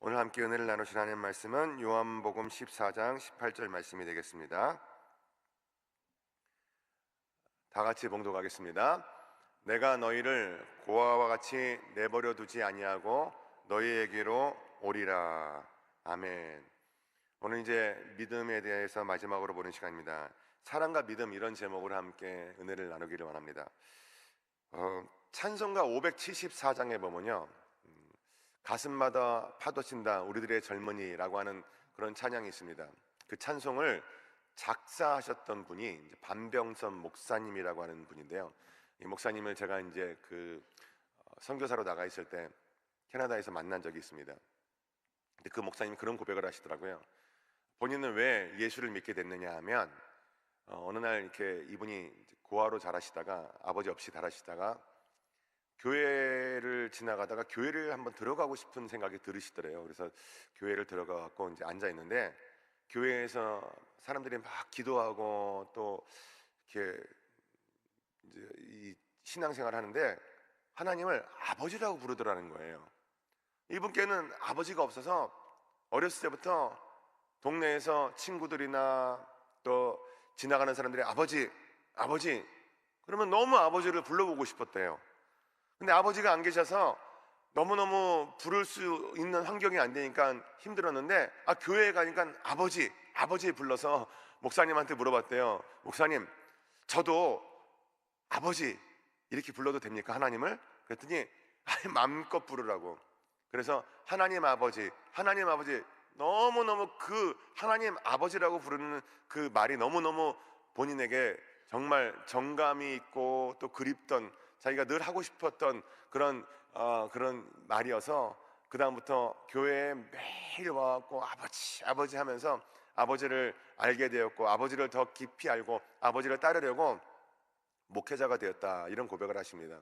오늘 함께 은혜를 나누실 하나님 말씀은 요한복음 14장 18절 말씀이 되겠습니다. 다 같이 봉독하겠습니다. 내가 너희를 고아와 같이 내버려 두지 아니하고 너희에게로 오리라. 아멘. 오늘 이제 믿음에 대해서 마지막으로 보는 시간입니다. 사랑과 믿음, 이런 제목으로 함께 은혜를 나누기를 원합니다. 찬송가 574장에 보면요, 가슴마다 파도 친다 우리들의 젊은이라고 하는 그런 찬양이 있습니다. 그 찬송을 작사하셨던 분이 이제 반병선 목사님이라고 하는 분인데요. 이 목사님을 제가 이제 선교사로 나가 있을 때 캐나다에서 만난 적이 있습니다. 근데 그 목사님이 그런 고백을 하시더라고요. 본인은 왜 예수를 믿게 됐느냐 하면, 어느 날 이렇게 이분이 고아로 자라시다가, 아버지 없이 자라시다가 교회를 지나가다가 교회를 한번 들어가고 싶은 생각이 들으시더래요. 그래서 교회를 들어가고 이제 앉아 있는데, 교회에서 사람들이 막 기도하고 또 이렇게 이제 이 신앙생활 하는데 하나님을 아버지라고 부르더라는 거예요. 이분께는 아버지가 없어서 어렸을 때부터 동네에서 친구들이나 또 지나가는 사람들이 아버지, 아버지 그러면 너무 아버지를 불러보고 싶었대요. 근데 아버지가 안 계셔서 너무너무 부를 수 있는 환경이 안 되니까 힘들었는데, 교회에 가니까 아버지 불러서 목사님한테 물어봤대요. 목사님, 저도 아버지 이렇게 불러도 됩니까, 하나님을? 그랬더니 마음껏 부르라고. 그래서 하나님 아버지 너무너무 그 하나님 아버지라고 부르는 그 말이 너무너무 본인에게 정말 정감이 있고 또 그립던, 자기가 늘 하고 싶었던 그런 말이어서 그 다음부터 교회에 매일 와갖고 아버지 하면서 아버지를 알게 되었고, 아버지를 더 깊이 알고 아버지를 따르려고 목회자가 되었다, 이런 고백을 하십니다.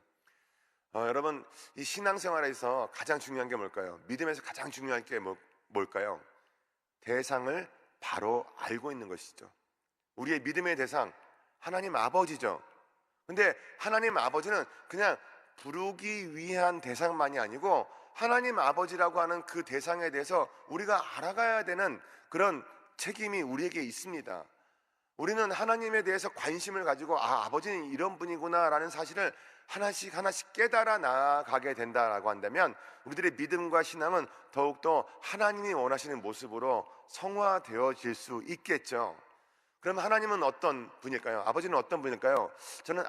여러분, 이 신앙생활에서 가장 중요한 게 뭘까요? 믿음에서 가장 중요한 게 뭘까요? 대상을 바로 알고 있는 것이죠. 우리의 믿음의 대상, 하나님 아버지죠. 근데 하나님 아버지는 그냥 부르기 위한 대상만이 아니고, 하나님 아버지라고 하는 그 대상에 대해서 우리가 알아가야 되는 그런 책임이 우리에게 있습니다. 우리는 하나님에 대해서 관심을 가지고 아버지는 이런 분이구나 라는 사실을 하나씩 깨달아 나가게 된다라고 한다면, 우리들의 믿음과 신앙은 더욱더 하나님이 원하시는 모습으로 성화되어질 수 있겠죠. 그럼 하나님은 어떤 분일까요? 아버지는 어떤 분일까요? 저는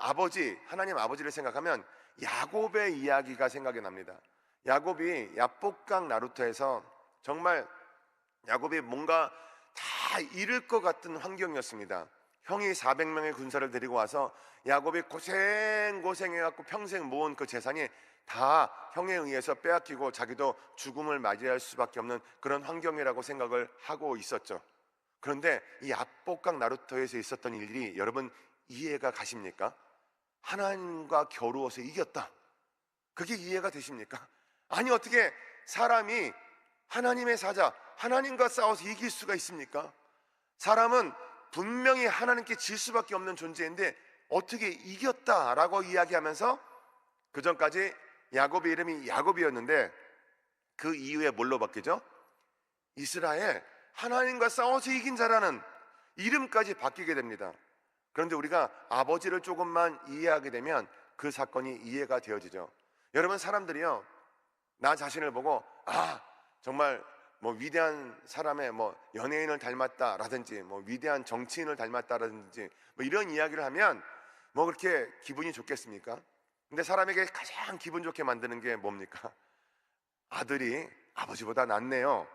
하나님 아버지를 생각하면 야곱의 이야기가 생각이 납니다. 야곱이 야복강 나루터에서 정말 야곱이 뭔가 다 잃을 것 같은 환경이었습니다. 형이 400명의 군사를 데리고 와서 야곱이 고생해갖고 평생 모은 그 재산이 다 형에 의해서 빼앗기고 자기도 죽음을 맞이할 수밖에 없는 그런 환경이라고 생각을 하고 있었죠. 그런데 이 야복강 나루터에서 있었던 일이 여러분 이해가 가십니까? 하나님과 겨루어서 이겼다, 그게 이해가 되십니까? 아니, 어떻게 사람이 하나님의 사자, 하나님과 싸워서 이길 수가 있습니까? 사람은 분명히 하나님께 질 수밖에 없는 존재인데 어떻게 이겼다라고 이야기하면서, 그 전까지 야곱의 이름이 야곱이었는데 그 이후에 뭘로 바뀌죠? 이스라엘, 하나님과 싸워서 이긴 자라는 이름까지 바뀌게 됩니다. 그런데 우리가 아버지를 조금만 이해하게 되면 그 사건이 이해가 되어지죠. 여러분, 사람들이요, 나 자신을 보고 정말 위대한 사람의 연예인을 닮았다라든지 위대한 정치인을 닮았다라든지 이런 이야기를 하면 그렇게 기분이 좋겠습니까? 근데 사람에게 가장 기분 좋게 만드는 게 뭡니까? 아들이 아버지보다 낫네요,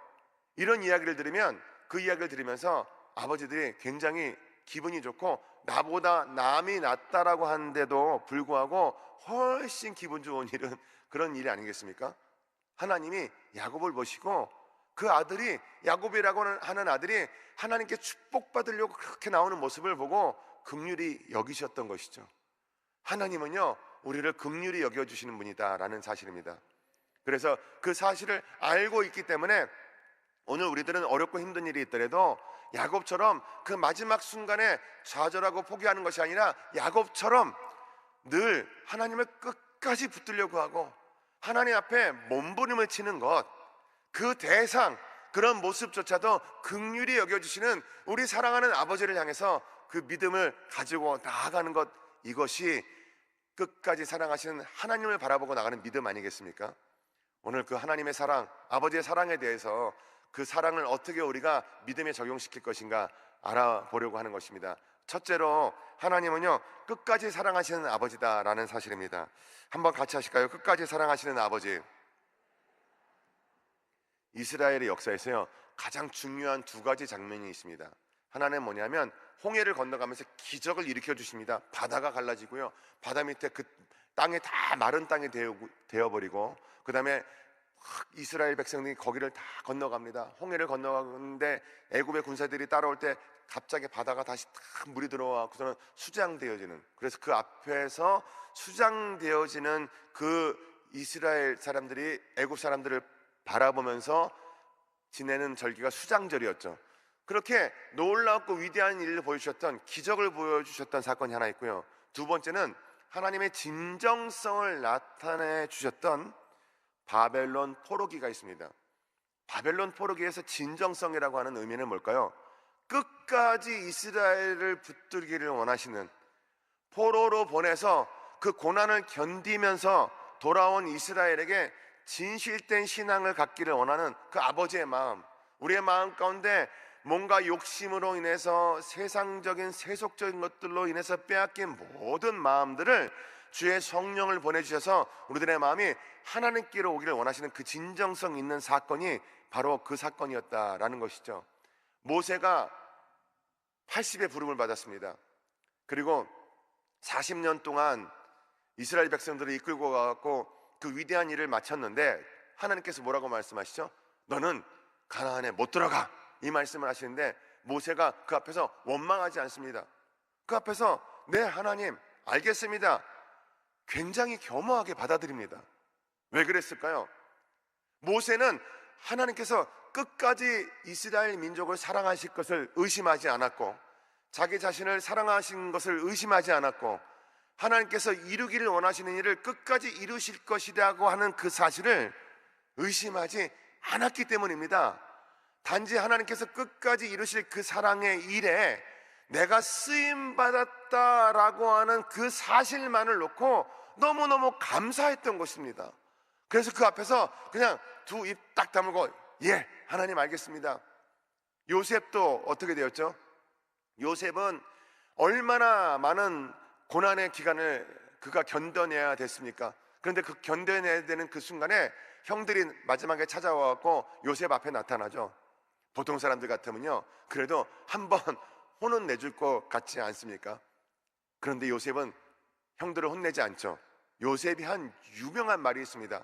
이런 이야기를 들으면, 그 이야기를 들으면서 아버지들이 굉장히 기분이 좋고 나보다 남이 낫다라고 하는데도 불구하고 훨씬 기분 좋은 일은 그런 일이 아니겠습니까? 하나님이 야곱을 보시고 그 아들이, 야곱이라고 하는 아들이 하나님께 축복받으려고 그렇게 나오는 모습을 보고 긍휼히 여기셨던 것이죠. 하나님은요, 우리를 긍휼히 여겨주시는 분이다라는 사실입니다. 그래서 그 사실을 알고 있기 때문에 오늘 우리들은 어렵고 힘든 일이 있더라도 야곱처럼 그 마지막 순간에 좌절하고 포기하는 것이 아니라, 야곱처럼 늘 하나님을 끝까지 붙들려고 하고 하나님 앞에 몸부림을 치는 것, 그 대상, 그런 모습조차도 긍휼히 여겨주시는 우리 사랑하는 아버지를 향해서 그 믿음을 가지고 나아가는 것, 이것이 끝까지 사랑하시는 하나님을 바라보고 나가는 믿음 아니겠습니까? 오늘 그 하나님의 사랑, 아버지의 사랑에 대해서 그 사랑을 어떻게 우리가 믿음에 적용시킬 것인가 알아보려고 하는 것입니다. 첫째로 하나님은요, 끝까지 사랑하시는 아버지다라는 사실입니다. 한번 같이 하실까요? 끝까지 사랑하시는 아버지. 이스라엘의 역사에서요, 가장 중요한 두 가지 장면이 있습니다. 하나는 뭐냐면 홍해를 건너가면서 기적을 일으켜 주십니다. 바다가 갈라지고요, 바다 밑에 그 땅에 다 마른 땅이 되어버리고, 그 다음에 이스라엘 백성들이 거기를 다 건너갑니다. 홍해를 건너가는데 애굽의 군사들이 따라올 때 갑자기 바다가 다시 탁 물이 들어와서는 수장되어지는, 그래서 그 앞에서 수장되어지는 그 이스라엘 사람들이 애굽 사람들을 바라보면서 지내는 절기가 수장절이었죠. 그렇게 놀랍고 위대한 일을 보여주셨던, 기적을 보여주셨던 사건이 하나 있고요, 두 번째는 하나님의 진정성을 나타내 주셨던 바벨론 포로기가 있습니다. 바벨론 포로기에서 진정성이라고 하는 의미는 뭘까요? 끝까지 이스라엘을 붙들기를 원하시는, 포로로 보내서 그 고난을 견디면서 돌아온 이스라엘에게 진실된 신앙을 갖기를 원하는 그 아버지의 마음, 우리의 마음 가운데 뭔가 욕심으로 인해서 세상적인 세속적인 것들로 인해서 빼앗긴 모든 마음들을 주의 성령을 보내주셔서 우리들의 마음이 하나님께로 오기를 원하시는 그 진정성 있는 사건이 바로 그 사건이었다라는 것이죠. 모세가 80의 부름을 받았습니다. 그리고 40년 동안 이스라엘 백성들을 이끌고 가고 그 위대한 일을 마쳤는데, 하나님께서 뭐라고 말씀하시죠? 너는 가나안에 못 들어가, 이 말씀을 하시는데, 모세가 그 앞에서 원망하지 않습니다. 그 앞에서 네 하나님 알겠습니다, 굉장히 겸허하게 받아들입니다. 왜 그랬을까요? 모세는 하나님께서 끝까지 이스라엘 민족을 사랑하실 것을 의심하지 않았고, 자기 자신을 사랑하신 것을 의심하지 않았고, 하나님께서 이루기를 원하시는 일을 끝까지 이루실 것이라고 하는 그 사실을 의심하지 않았기 때문입니다. 단지 하나님께서 끝까지 이루실 그 사랑의 일에 내가 쓰임받았다라고 하는 그 사실만을 놓고 너무너무 감사했던 것입니다. 그래서 그 앞에서 그냥 두 입 딱 다물고 예 하나님 알겠습니다. 요셉도 어떻게 되었죠? 요셉은 얼마나 많은 고난의 기간을 그가 견뎌내야 됐습니까? 그런데 그 견뎌내야 되는 그 순간에 형들이 마지막에 찾아와서 요셉 앞에 나타나죠. 보통 사람들 같으면요, 그래도 한번 혼은 내줄 것 같지 않습니까? 그런데 요셉은 형들을 혼내지 않죠. 요셉이 한 유명한 말이 있습니다.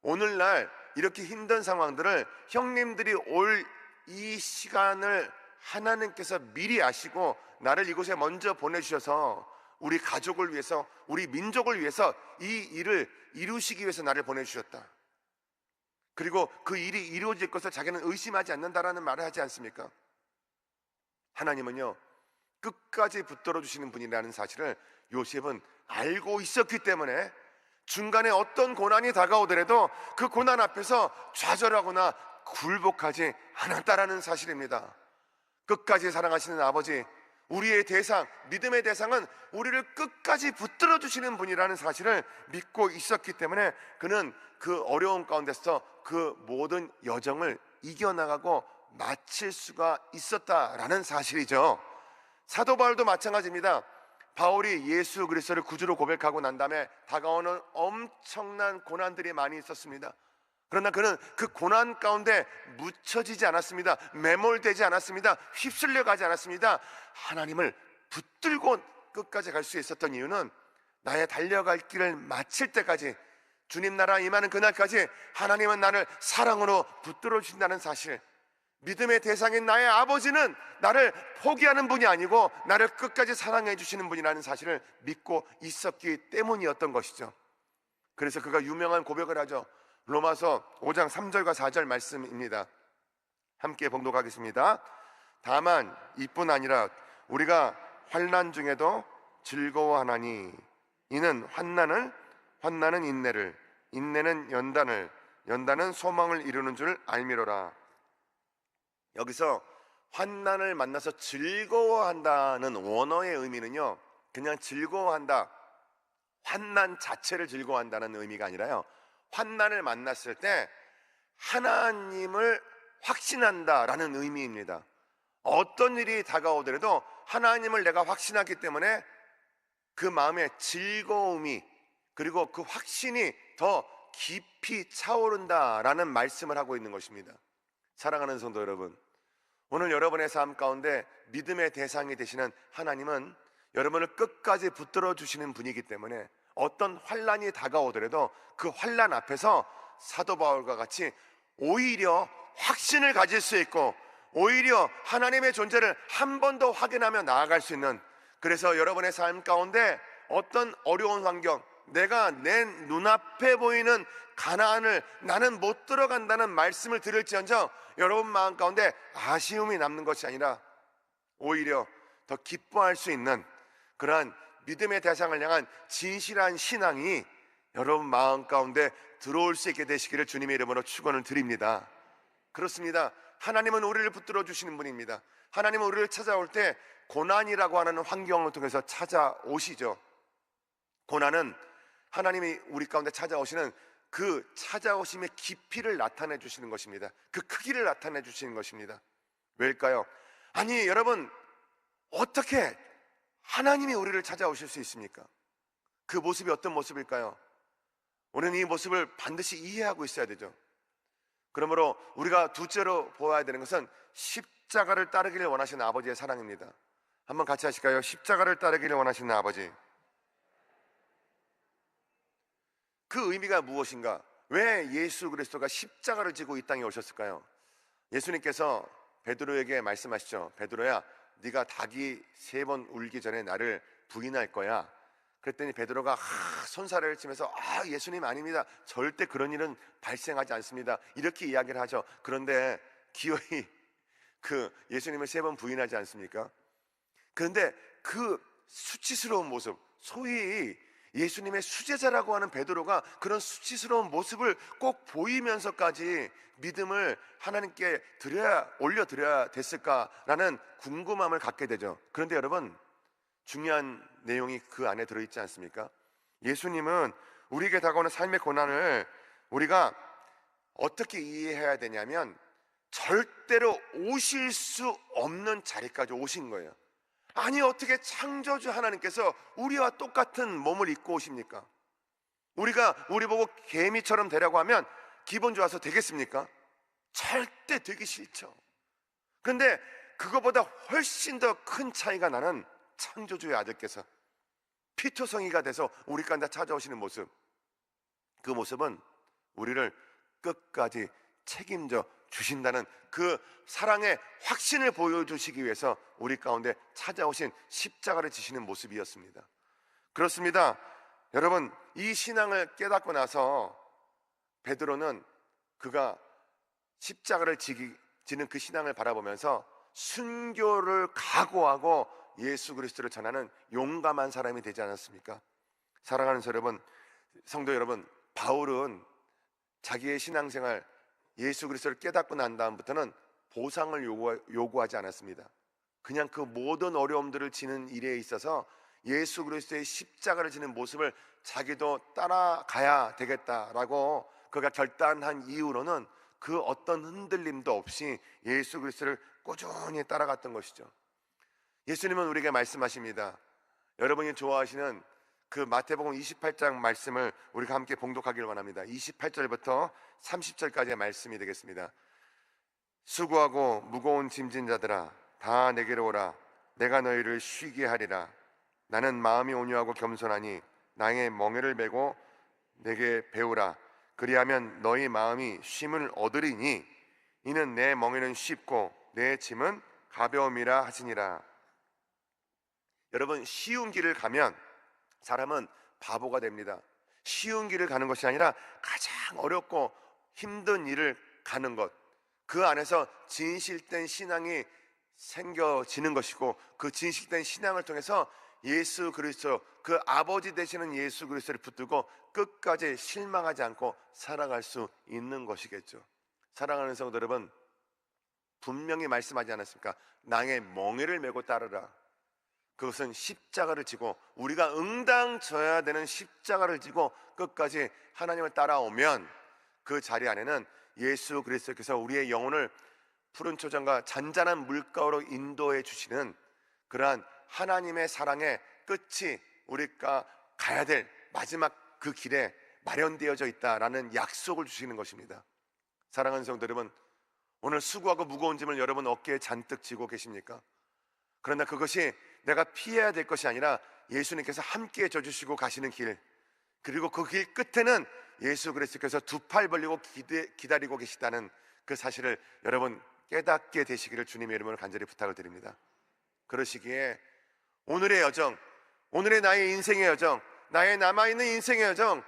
오늘날 이렇게 힘든 상황들을 형님들이 올 이 시간을 하나님께서 미리 아시고 나를 이곳에 먼저 보내주셔서 우리 가족을 위해서, 우리 민족을 위해서 이 일을 이루시기 위해서 나를 보내주셨다. 그리고 그 일이 이루어질 것을 자기는 의심하지 않는다라는 말을 하지 않습니까? 하나님은요, 끝까지 붙들어 주시는 분이라는 사실을 요셉은 알고 있었기 때문에 중간에 어떤 고난이 다가오더라도 그 고난 앞에서 좌절하거나 굴복하지 않았다라는 사실입니다. 끝까지 사랑하시는 아버지, 우리의 대상, 믿음의 대상은 우리를 끝까지 붙들어 주시는 분이라는 사실을 믿고 있었기 때문에 그는 그 어려움 가운데서 그 모든 여정을 이겨나가고 마칠 수가 있었다라는 사실이죠. 사도 바울도 마찬가지입니다. 바울이 예수 그리스도를 구주로 고백하고 난 다음에 다가오는 엄청난 고난들이 많이 있었습니다. 그러나 그는 그 고난 가운데 묻혀지지 않았습니다. 매몰되지 않았습니다. 휩쓸려 가지 않았습니다. 하나님을 붙들고 끝까지 갈 수 있었던 이유는 나의 달려갈 길을 마칠 때까지, 주님 나라 임하는 그날까지 하나님은 나를 사랑으로 붙들어 주신다는 사실, 믿음의 대상인 나의 아버지는 나를 포기하는 분이 아니고 나를 끝까지 사랑해 주시는 분이라는 사실을 믿고 있었기 때문이었던 것이죠. 그래서 그가 유명한 고백을 하죠. 로마서 5장 3절과 4절 말씀입니다. 함께 봉독하겠습니다. 다만 이뿐 아니라 우리가 환난 중에도 즐거워하나니 이는 환난은 인내를, 인내는 연단을, 연단은 소망을 이루는 줄 알미로라. 여기서 환난을 만나서 즐거워한다는 원어의 의미는요, 그냥 즐거워한다, 환난 자체를 즐거워한다는 의미가 아니라요, 환난을 만났을 때 하나님을 확신한다라는 의미입니다. 어떤 일이 다가오더라도 하나님을 내가 확신하기 때문에 그 마음의 즐거움이, 그리고 그 확신이 더 깊이 차오른다라는 말씀을 하고 있는 것입니다. 사랑하는 성도 여러분, 오늘 여러분의 삶 가운데 믿음의 대상이 되시는 하나님은 여러분을 끝까지 붙들어 주시는 분이기 때문에 어떤 환난이 다가오더라도 그 환난 앞에서 사도 바울과 같이 오히려 확신을 가질 수 있고, 오히려 하나님의 존재를 한 번 더 확인하며 나아갈 수 있는, 그래서 여러분의 삶 가운데 어떤 어려운 환경, 내가 내 눈앞에 보이는 가나안을 나는 못 들어간다는 말씀을 들을지언정 여러분 마음 가운데 아쉬움이 남는 것이 아니라 오히려 더 기뻐할 수 있는 그러한 믿음의 대상을 향한 진실한 신앙이 여러분 마음 가운데 들어올 수 있게 되시기를 주님의 이름으로 축원을 드립니다. 그렇습니다. 하나님은 우리를 붙들어 주시는 분입니다. 하나님은 우리를 찾아올 때 고난이라고 하는 환경을 통해서 찾아오시죠. 고난은 하나님이 우리 가운데 찾아오시는 그 찾아오심의 깊이를 나타내 주시는 것입니다. 그 크기를 나타내 주시는 것입니다. 왜일까요? 아니 여러분, 어떻게 하나님이 우리를 찾아오실 수 있습니까? 그 모습이 어떤 모습일까요? 우리는 이 모습을 반드시 이해하고 있어야 되죠. 그러므로 우리가 둘째로 보아야 되는 것은 십자가를 따르기를 원하시는 아버지의 사랑입니다. 한번 같이 하실까요? 십자가를 따르기를 원하시는 아버지. 그 의미가 무엇인가? 왜 예수 그리스도가 십자가를 지고 이 땅에 오셨을까요? 예수님께서 베드로에게 말씀하시죠. 베드로야, 네가 닭이 3번 울기 전에 나를 부인할 거야. 그랬더니 베드로가 손사래를 치면서 예수님 아닙니다, 절대 그런 일은 발생하지 않습니다, 이렇게 이야기를 하죠. 그런데 기어이 그 예수님을 3번 부인하지 않습니까? 그런데 그 수치스러운 모습, 소위 예수님의 수제자라고 하는 베드로가 그런 수치스러운 모습을 꼭 보이면서까지 믿음을 하나님께 올려드려야 됐을까라는 궁금함을 갖게 되죠. 그런데 여러분, 중요한 내용이 그 안에 들어있지 않습니까? 예수님은 우리에게 다가오는 삶의 고난을 우리가 어떻게 이해해야 되냐면, 절대로 오실 수 없는 자리까지 오신 거예요. 아니 어떻게 창조주 하나님께서 우리와 똑같은 몸을 입고 오십니까? 우리가 우리 보고 개미처럼 되라고 하면 기분 좋아서 되겠습니까? 절대 되기 싫죠. 그런데 그거보다 훨씬 더 큰 차이가 나는 창조주의 아들께서 피토성이가 돼서 우리 가운데 찾아오시는 모습, 그 모습은 우리를 끝까지 책임져 주신다는 그 사랑의 확신을 보여주시기 위해서 우리 가운데 찾아오신 십자가를 지시는 모습이었습니다. 그렇습니다. 여러분, 이 신앙을 깨닫고 나서 베드로는 그가 십자가를 지는 그 신앙을 바라보면서 순교를 각오하고 예수 그리스도를 전하는 용감한 사람이 되지 않았습니까? 사랑하는 성도 여러분, 바울은 자기의 신앙생활 예수 그리스도를 깨닫고 난 다음부터는 보상을 요구하지 않았습니다. 그냥 그 모든 어려움들을 지는 일에 있어서 예수 그리스도의 십자가를 지는 모습을 자기도 따라가야 되겠다라고 그가 결단한 이후로는 그 어떤 흔들림도 없이 예수 그리스도를 꾸준히 따라갔던 것이죠. 예수님은 우리에게 말씀하십니다. 여러분이 좋아하시는 그 마태복음 28장 말씀을 우리가 함께 봉독하기를 원합니다. 28절부터 30절까지의 말씀이 되겠습니다. 수고하고 무거운 짐진 자들아, 다 내게로 오라. 내가 너희를 쉬게 하리라. 나는 마음이 온유하고 겸손하니 나의 멍에를 메고 내게 배우라. 그리하면 너희 마음이 쉼을 얻으리니 이는 내 멍에는 쉽고 내 짐은 가벼움이라 하시니라. 여러분, 쉬운 길을 가면 사람은 바보가 됩니다. 쉬운 길을 가는 것이 아니라 가장 어렵고 힘든 일을 가는 것, 그 안에서 진실된 신앙이 생겨지는 것이고, 그 진실된 신앙을 통해서 예수 그리스도, 그 아버지 되시는 예수 그리스도를 붙들고 끝까지 실망하지 않고 살아갈 수 있는 것이겠죠. 사랑하는 성도 여러분, 분명히 말씀하지 않았습니까? 낭의 멍에를 메고 따르라. 그것은 십자가를 지고, 우리가 응당 져야 되는 십자가를 지고 끝까지 하나님을 따라오면 그 자리 안에는 예수 그리스도께서 우리의 영혼을 푸른 초장과 잔잔한 물가로 인도해 주시는 그러한 하나님의 사랑의 끝이 우리가 가야 될 마지막 그 길에 마련되어져 있다라는 약속을 주시는 것입니다. 사랑하는 성도 여러분, 오늘 수고하고 무거운 짐을 여러분 어깨에 잔뜩 지고 계십니까? 그러나 그것이 내가 피해야 될 것이 아니라 예수님께서 함께 져주시고 가시는 길, 그리고 그 길 끝에는 예수 그리스도께서 두 팔 벌리고 기다리고 계시다는 그 사실을 여러분 깨닫게 되시기를 주님의 이름으로 간절히 부탁을 드립니다. 그러시기에 오늘의 여정, 오늘의 나의 인생의 여정, 나의 남아있는 인생의 여정,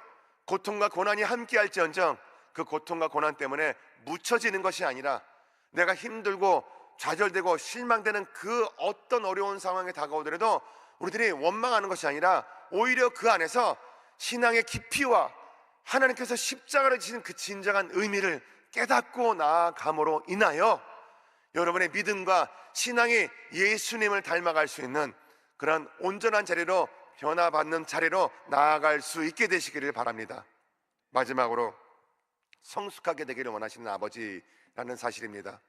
고통과 고난이 함께할지언정 그 고통과 고난 때문에 묻혀지는 것이 아니라 내가 힘들고 좌절되고 실망되는 그 어떤 어려운 상황에 다가오더라도 우리들이 원망하는 것이 아니라 오히려 그 안에서 신앙의 깊이와 하나님께서 십자가를 지신 그 진정한 의미를 깨닫고 나아감으로 인하여 여러분의 믿음과 신앙이 예수님을 닮아갈 수 있는 그런 온전한 자리로, 변화받는 자리로 나아갈 수 있게 되시기를 바랍니다. 마지막으로 성숙하게 되기를 원하시는 아버지라는 사실입니다.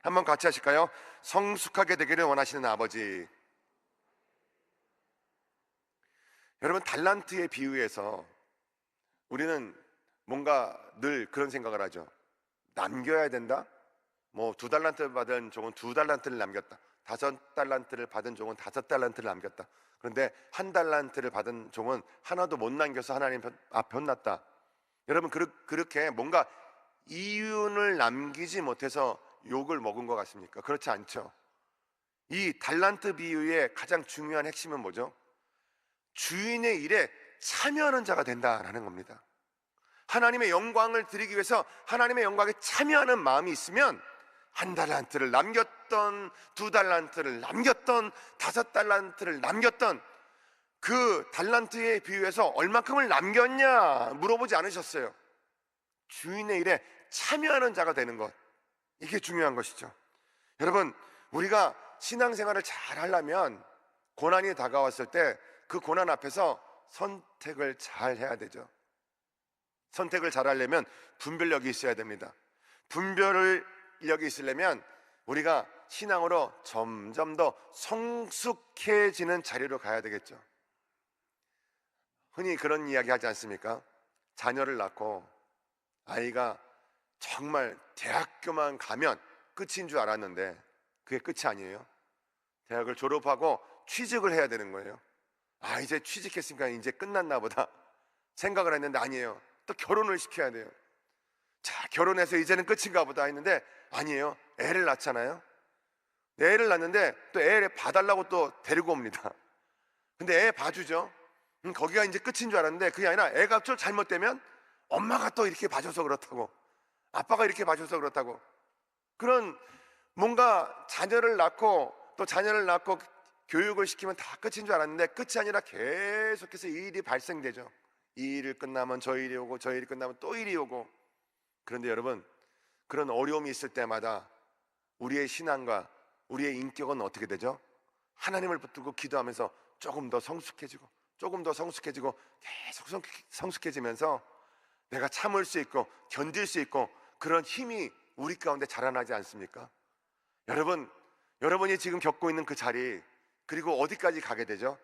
한번 같이 하실까요? 성숙하게 되기를 원하시는 아버지. 여러분, 달란트의 비유에서 우리는 뭔가 늘 그런 생각을 하죠. 남겨야 된다? 뭐 2달란트 받은 종은 2달란트를 남겼다. 5달란트를 받은 종은 5달란트를 남겼다. 그런데 1달란트를 받은 종은 하나도 못 남겨서 하나님 앞에 혼났다. 여러분, 그렇게 뭔가 이윤을 남기지 못해서 욕을 먹은 것 같습니까? 그렇지 않죠. 이 달란트 비유의 가장 중요한 핵심은 뭐죠? 주인의 일에 참여하는 자가 된다라는 겁니다. 하나님의 영광을 드리기 위해서 하나님의 영광에 참여하는 마음이 있으면 1달란트를 남겼던, 2달란트를 남겼던, 5달란트를 남겼던 그 달란트의 비유에서 얼마큼을 남겼냐 물어보지 않으셨어요. 주인의 일에 참여하는 자가 되는 것, 이게 중요한 것이죠. 여러분, 우리가 신앙생활을 잘 하려면 고난이 다가왔을 때 그 고난 앞에서 선택을 잘 해야 되죠. 선택을 잘 하려면 분별력이 있어야 됩니다. 분별력이 있으려면 우리가 신앙으로 점점 더 성숙해지는 자리로 가야 되겠죠. 흔히 그런 이야기 하지 않습니까? 자녀를 낳고 아이가 정말 대학교만 가면 끝인 줄 알았는데 그게 끝이 아니에요. 대학을 졸업하고 취직을 해야 되는 거예요. 아, 이제 취직했으니까 이제 끝났나 보다 생각을 했는데 아니에요. 또 결혼을 시켜야 돼요. 자, 결혼해서 이제는 끝인가 보다 했는데 아니에요. 애를 낳잖아요. 애를 낳는데 또 애를 봐달라고 또 데리고 옵니다. 근데 애 봐주죠. 거기가 이제 끝인 줄 알았는데 그게 아니라 애가 좀 잘못되면 엄마가 또 이렇게 봐줘서 그렇다고, 아빠가 이렇게 봐줘서 그렇다고, 그런 뭔가 자녀를 낳고 또 자녀를 낳고 교육을 시키면 다 끝인 줄 알았는데 끝이 아니라 계속해서 일이 발생되죠. 이 일이 끝나면 저 일이 오고 저 일이 끝나면 또 일이 오고. 그런데 여러분, 그런 어려움이 있을 때마다 우리의 신앙과 우리의 인격은 어떻게 되죠? 하나님을 붙들고 기도하면서 조금 더 성숙해지고 조금 더 성숙해지고 계속 성숙해지면서 내가 참을 수 있고 견딜 수 있고 그런 힘이 우리 가운데 자라나지 않습니까? 여러분이 지금 겪고 있는 그 자리, 그리고 어디까지 가게 되죠?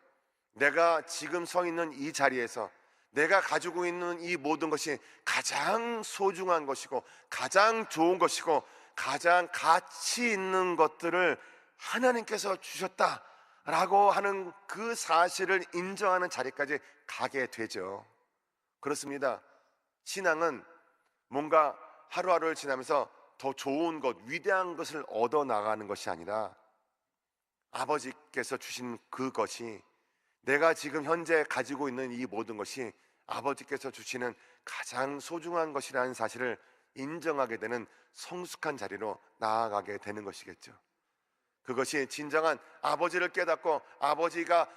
내가 지금 서 있는 이 자리에서 내가 가지고 있는 이 모든 것이 가장 소중한 것이고 가장 좋은 것이고 가장 가치 있는 것들을 하나님께서 주셨다라고 하는 그 사실을 인정하는 자리까지 가게 되죠. 그렇습니다. 신앙은 뭔가 하루하루를 지나면서 더 좋은 것, 위대한 것을 얻어 나가는 것이 아니라 아버지께서 주신 그것이, 내가 지금 현재 가지고 있는 이 모든 것이 아버지께서 주시는 가장 소중한 것이라는 사실을 인정하게 되는 성숙한 자리로 나아가게 되는 것이겠죠. 그것이 진정한 아버지를 깨닫고 아버지가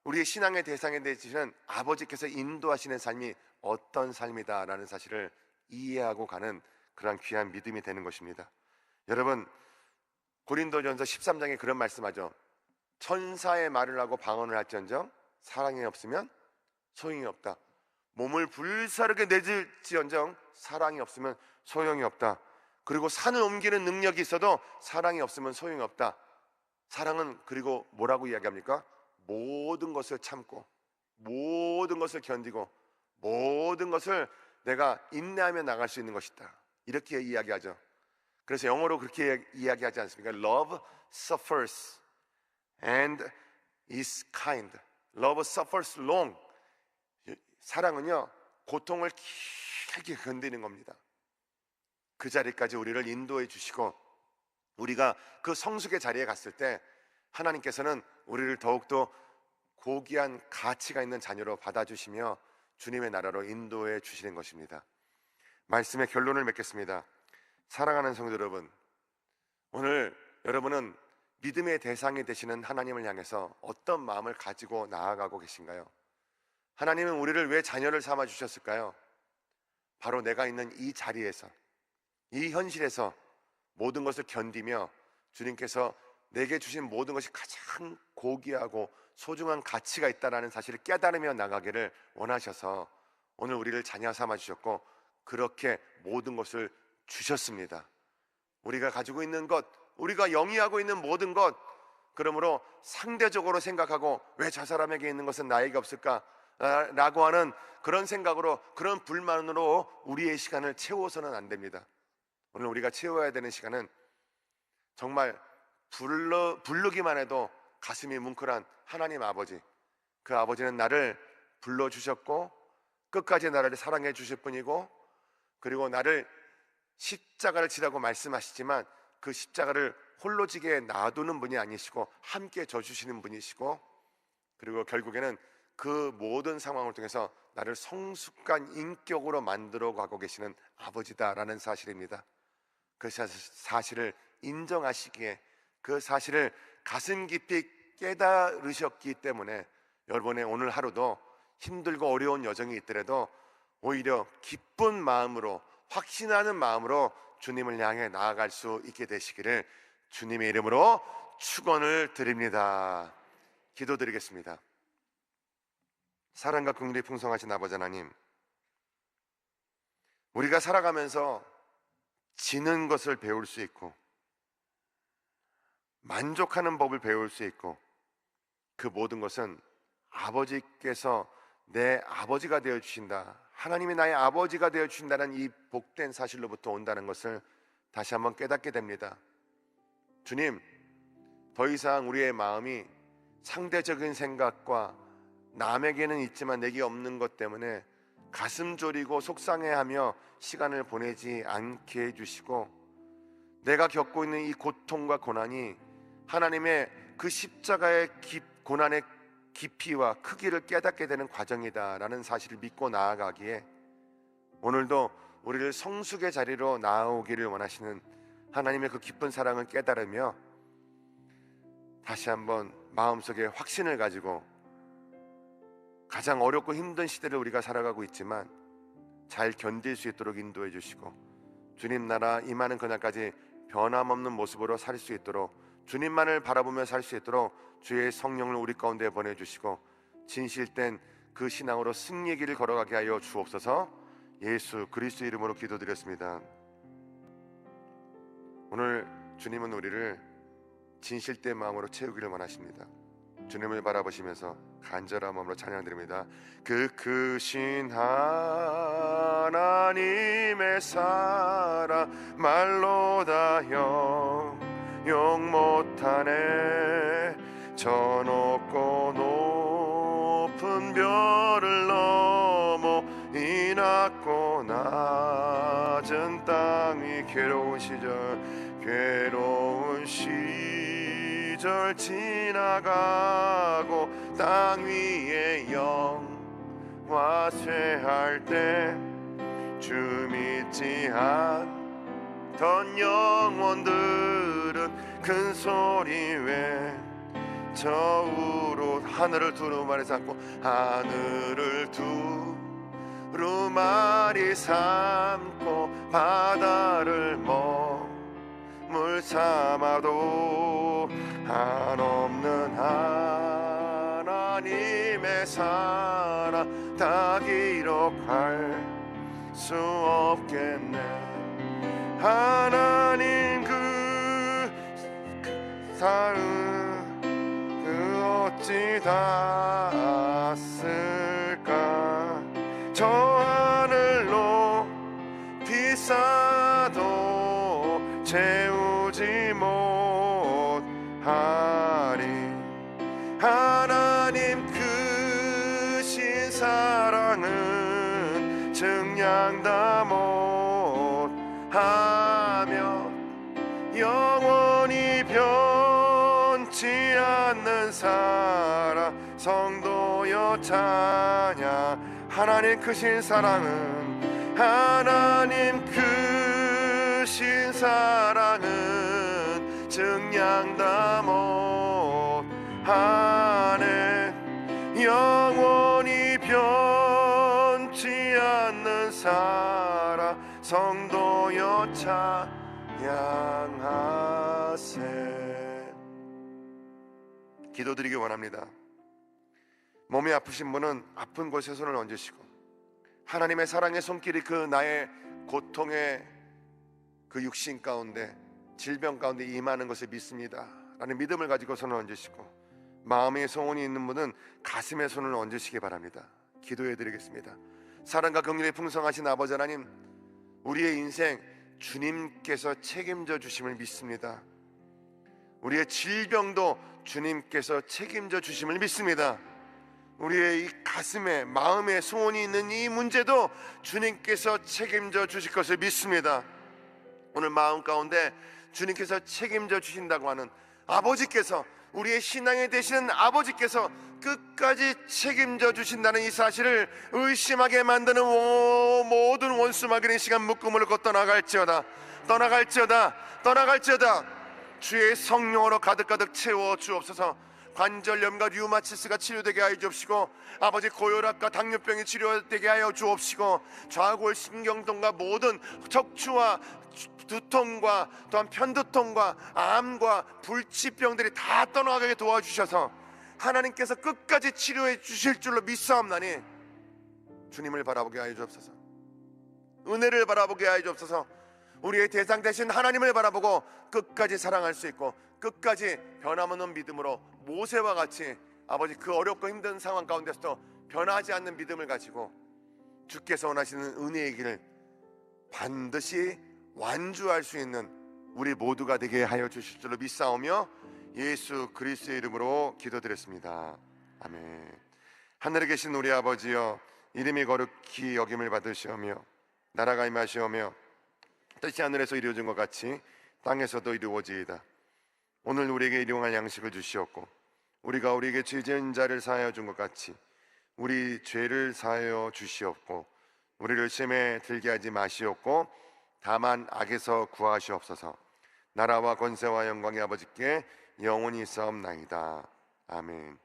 우리의 신앙의 대상에 되시는 아버지께서 인도하시는 삶이 어떤 삶이다라는 사실을 이해하고 가는 그러한 귀한 믿음이 되는 것입니다. 여러분, 고린도전서 13장에 그런 말씀하죠. 천사의 말을 하고 방언을 할지언정 사랑이 없으면 소용이 없다. 몸을 불사르게 내질지언정 사랑이 없으면 소용이 없다. 그리고 산을 옮기는 능력이 있어도 사랑이 없으면 소용이 없다. 사랑은 그리고 뭐라고 이야기합니까? 모든 것을 참고 모든 것을 견디고 모든 것을 내가 인내하며 나갈 수 있는 것이다. 이렇게 이야기하죠. 그래서 영어로 그렇게 이야기하지 않습니까? Love suffers and is kind. Love suffers long. 사랑은요, 고통을 길게 견디는 겁니다. 그 자리까지 우리를 인도해 주시고 우리가 그 성숙의 자리에 갔을 때 하나님께서는 우리를 더욱더 고귀한 가치가 있는 자녀로 받아주시며 주님의 나라로 인도해 주시는 것입니다. 말씀의 결론을 맺겠습니다. 사랑하는 성도 여러분, 오늘 여러분은 믿음의 대상이 되시는 하나님을 향해서 어떤 마음을 가지고 나아가고 계신가요? 하나님은 우리를 왜 자녀를 삼아 주셨을까요? 바로 내가 있는 이 자리에서, 이 현실에서 모든 것을 견디며 주님께서 내게 주신 모든 것이 가장 고귀하고 소중한 가치가 있다는 사실을 깨달으며 나가기를 원하셔서 오늘 우리를 자녀 삼아 주셨고 그렇게 모든 것을 주셨습니다. 우리가 가지고 있는 것, 우리가 영위하고 있는 모든 것, 그러므로 상대적으로 생각하고 왜 저 사람에게 있는 것은 나에게 없을까? 라고 하는 그런 생각으로, 그런 불만으로 우리의 시간을 채워서는 안 됩니다. 오늘 우리가 채워야 되는 시간은 정말 부르기만 해도 가슴이 뭉클한 하나님 아버지, 그 아버지는 나를 불러주셨고 끝까지 나를 사랑해 주실 분이고, 그리고 나를 십자가를 지라고 말씀하시지만 그 십자가를 홀로 지게 놔두는 분이 아니시고 함께 져주시는 분이시고, 그리고 결국에는 그 모든 상황을 통해서 나를 성숙한 인격으로 만들어 가고 계시는 아버지다라는 사실입니다. 그 사실을 인정하시기에, 그 사실을 가슴 깊이 깨달으셨기 때문에 여러분의 오늘 하루도 힘들고 어려운 여정이 있더라도 오히려 기쁜 마음으로, 확신하는 마음으로 주님을 향해 나아갈 수 있게 되시기를 주님의 이름으로 축원을 드립니다. 기도드리겠습니다. 사랑과 긍휼이 풍성하신 아버지 하나님, 우리가 살아가면서 지는 것을 배울 수 있고 만족하는 법을 배울 수 있고, 그 모든 것은 아버지께서 내 아버지가 되어주신다, 하나님이 나의 아버지가 되어주신다는 이 복된 사실로부터 온다는 것을 다시 한번 깨닫게 됩니다. 주님, 더 이상 우리의 마음이 상대적인 생각과 남에게는 있지만 내게 없는 것 때문에 가슴 졸이고 속상해하며 시간을 보내지 않게 해주시고, 내가 겪고 있는 이 고통과 고난이 하나님의 그 십자가의 고난의 깊이와 크기를 깨닫게 되는 과정이다라는 사실을 믿고 나아가기에 오늘도 우리를 성숙의 자리로 나아오기를 원하시는 하나님의 그 깊은 사랑을 깨달으며 다시 한번 마음속에 확신을 가지고 가장 어렵고 힘든 시대를 우리가 살아가고 있지만 잘 견딜 수 있도록 인도해 주시고, 주님 나라 임하는 그날까지 변함없는 모습으로 살 수 있도록, 주님만을 바라보며 살 수 있도록 주의 성령을 우리 가운데 보내주시고 진실된 그 신앙으로 승리의 길을 걸어가게 하여 주옵소서. 예수 그리스도 이름으로 기도드렸습니다. 오늘 주님은 우리를 진실된 마음으로 채우기를 원하십니다. 주님을 바라보시면서 간절한 마음으로 찬양드립니다. 그 크신 하나님의 사랑 말로 다 영 못하네. 저 높고 높은 별을 넘어 이 낮고 낮은 땅이 괴로운 시절 지나가고 땅 위에 영화 쇠할 때 주 믿지 않던 영혼들은 큰 소리 외쳐 우로 하늘을 두루마리 삼고 하늘을 두루마리 삼고 바다를 먹물 삼아도 한없는 하나님의 사랑 다 기록할 수 없겠네. 하나님 그 사랑 그 어찌 닿았을까. 저 하늘로 비싸도 채우지 못하리. 하나님 크신 사랑은 증량 다 못하며 영원히 변치 않는 사랑 성도여 찬양. 하나님 크신 사랑은 하나님 크신 사랑은 증량 다 못하네. 영원히 변치 않는 사랑 성도여 찬양하세. 기도드리기 원합니다. 몸이 아프신 분은 아픈 곳에 손을 얹으시고 하나님의 사랑의 손길이 그 나의 고통의 그 육신 가운데 질병 가운데 임하는 것을 믿습니다 라는 믿음을 가지고 손을 얹으시고, 마음의 소원이 있는 분은 가슴에 손을 얹으시기 바랍니다. 기도해 드리겠습니다. 사랑과 긍휼이 풍성하신 아버지 하나님, 우리의 인생 주님께서 책임져 주심을 믿습니다. 우리의 질병도 주님께서 책임져 주심을 믿습니다. 우리의 이 가슴에 마음에 소원이 있는 이 문제도 주님께서 책임져 주실 것을 믿습니다. 오늘 마음 가운데 주님께서 책임져 주신다고 하는 아버지께서, 우리의 신앙에 되시는 아버지께서 끝까지 책임져 주신다는 이 사실을 의심하게 만드는 모든 원수 마귀의 시간 묶음을 걷 떠나갈지어다. 주의 성령으로 가득가득 채워 주옵소서. 관절염과 류마티스가 치료되게 하여 주옵시고, 아버지 고혈압과 당뇨병이 치료되게 하여 주옵시고, 좌골신경통과 모든 척추와 두통과 또한 편두통과 암과 불치병들이 다 떠나가게 도와주셔서 하나님께서 끝까지 치료해 주실 줄로 믿사옵나니 주님을 바라보게 하여 주옵소서. 은혜를 바라보게 하여 주옵소서. 우리의 대상 되신 하나님을 바라보고 끝까지 사랑할 수 있고 끝까지 변함없는 믿음으로 모세와 같이 아버지 그 어렵고 힘든 상황 가운데서도 변하지 않는 믿음을 가지고 주께서 원하시는 은혜의 길을 반드시 완주할 수 있는 우리 모두가 되게 하여 주실 줄로 믿사오며 예수 그리스도의 이름으로 기도드렸습니다. 아멘. 하늘에 계신 우리 아버지여, 이름이 거룩히 여김을 받으시오며 나라가 임하시오며 뜻이 하늘에서 이루어진 것 같이 땅에서도 이루어지이다. 오늘 우리에게 일용할 양식을 주시옵고 우리가 우리에게 죄 지은 자를 사하여 준 것 같이 우리 죄를 사하여 주시옵고 우리를 시험에 들게 하지 마시옵고 다만 악에서 구하시옵소서. 나라와 권세와 영광이 아버지께 영원히 있사옵나이다. 아멘.